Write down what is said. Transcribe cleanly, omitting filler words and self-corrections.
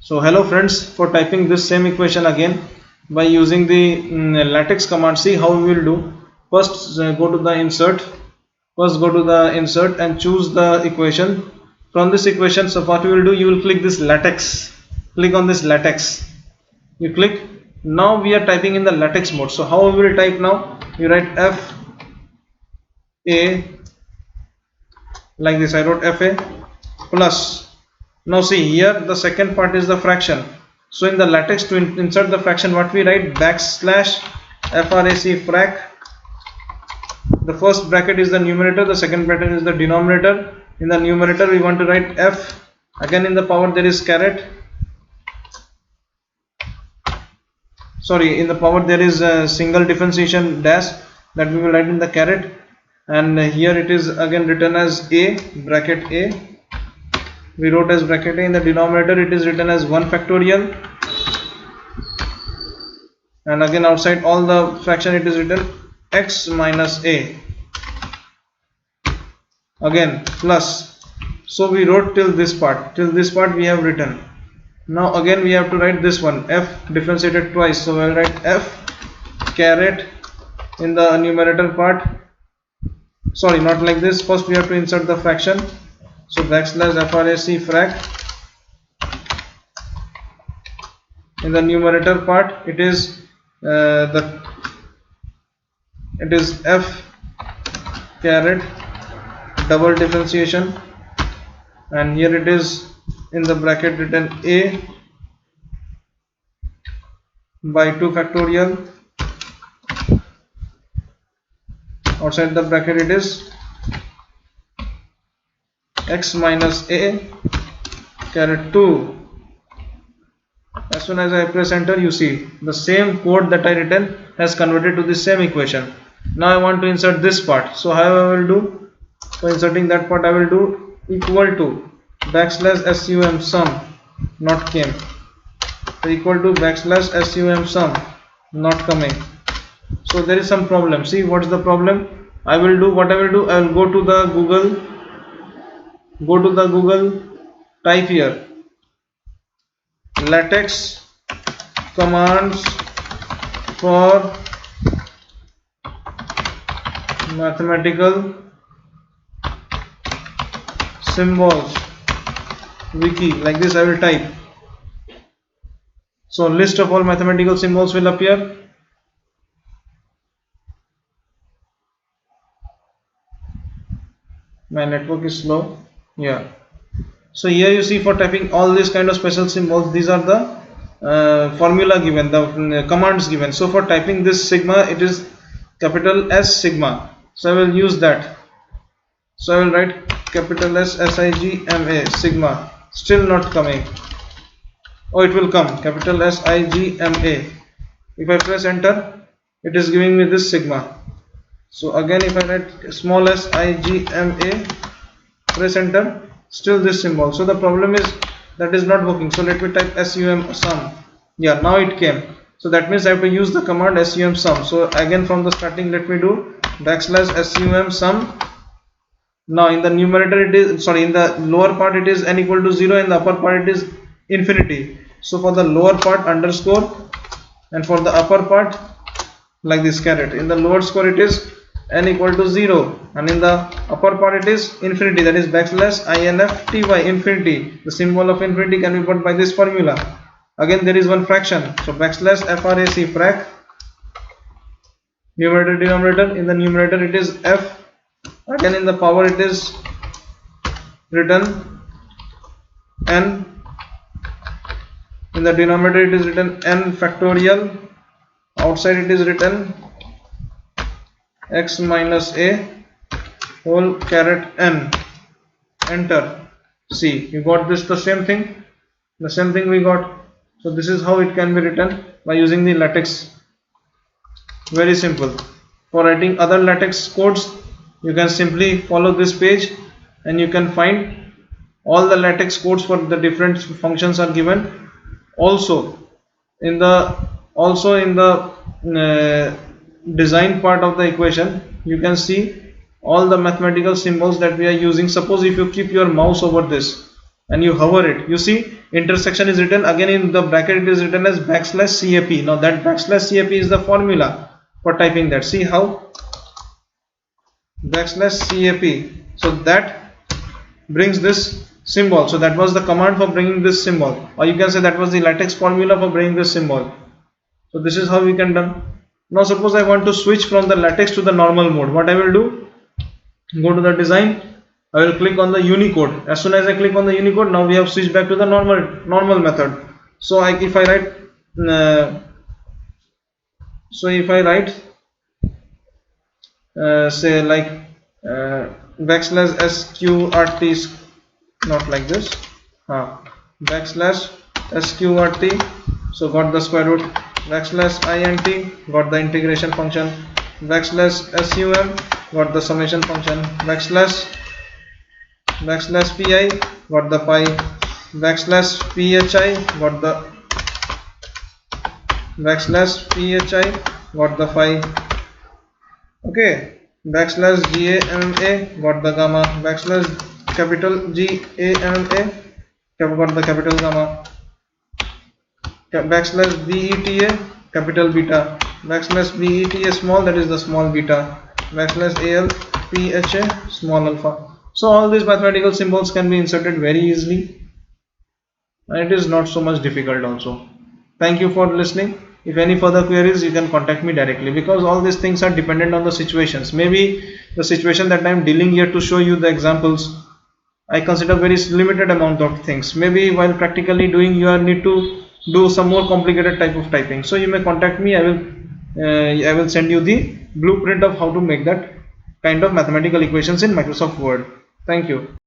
So hello friends, for typing this same equation again by using the latex command, see how we will do. First go to the insert and choose the equation. From this equation, so what you will do, you will click this latex, click on this latex, you click. Now we are typing in the latex mode. So how we will type now? You write F A, like this. I wrote Fa plus. Now see here, the second part is the fraction. So in the latex, to insert the fraction, what we write? Backslash frac frac. The first bracket is the numerator, the second bracket is the denominator. In the numerator we want to write F. Again in the power there is caret. Sorry, in the power there is a single differentiation dash, that we will write in the caret. And here it is again written as A, bracket A. We wrote as bracket A. In the denominator it is written as 1 factorial, and again outside all the fraction it is written x minus A, again plus. So we wrote till this part we have written. Now again we have to write this one, F differentiated twice, so we'll write F caret in the numerator part. Sorry, not like this. First we have to insert the fraction, so backslash frac frac. In the numerator part it is F caret double differentiation, and here it is in the bracket written A by 2 factorial. Outside the bracket it is x minus A caret 2. As soon as I press enter, you see the same code that I written has converted to the same equation. Now I want to insert this part. So how I will do? For inserting that part, I will do equal to backslash sum sum, not came. So equal to backslash sum sum, not coming. So there is some problem. See what's the problem? I will do what I will do. I will go to the Google, type here latex commands for mathematical symbols wiki, like this I will type. So list of all mathematical symbols will appear. My network is slow. Yeah. So here you see, for typing all these kind of special symbols, these are the formula given, the commands given. So for typing this sigma, it is capital S sigma. So I will use that. So I will write capital S sigma sigma. Still not coming. Oh, it will come, capital S sigma. If I press enter, it is giving me this sigma. So again if I write small s sigma, press enter, still this symbol. So the problem is that is not working. So let me type sum sum. Yeah, now it came. So that means I have to use the command sum sum. So again from the starting, let me do backslash sum sum. Now in the numerator it is, sorry, in the lower part it is n equal to 0, in the upper part it is infinity. So for the lower part underscore, and for the upper part like this caret. In the lower score it is n equal to 0, and in the upper part it is infinity, that is backslash infty, infinity. The symbol of infinity can be put by this formula. Again there is one fraction, so backslash frac frac, numerator denominator. In the numerator it is f, again in the power it is written n, in the denominator it is written n factorial, outside it is written x minus A whole caret n. Enter. See, you got this, the same thing we got. So this is how it can be written by using the latex. Very simple. For writing other latex codes, you can simply follow this page and you can find all the latex codes for the different functions are given. Also in the design part of the equation, you can see all the mathematical symbols that we are using. Suppose if you keep your mouse over this and you hover it, you see intersection is written, again in the bracket it is written as \CAP. Now that \CAP is the formula for typing that. See how \CAP, so that brings this symbol. So that was the command for bringing this symbol, or you can say that was the LaTeX formula for bringing this symbol. So this is how we can done. Now suppose I want to switch from the LaTeX to the normal mode. What I will do, go to the design, I will click on the Unicode. As soon as I click on the Unicode, now we have switched back to the normal method. So if I write say like \sqrt, not like this, \sqrt, so got the square root, \int, got the integration function, \sum, got the summation function, \pi, got the pi, \phi, got the phi, okay, \gama, got the gamma, capital GAMA, got the capital gamma, \beta, capital beta, \beta small, that is the small beta, \alpha, small alpha. So all these mathematical symbols can be inserted very easily, and it is not so much difficult also. Thank you for listening. If any further queries, you can contact me directly, because all these things are dependent on the situations. Maybe the situation that I am dealing here to show you the examples, I consider very limited amount of things. Maybe while practically doing, you need to do some more complicated type of typing. So you may contact me. I will send you the blueprint of how to make that kind of mathematical equations in Microsoft Word. Thank you.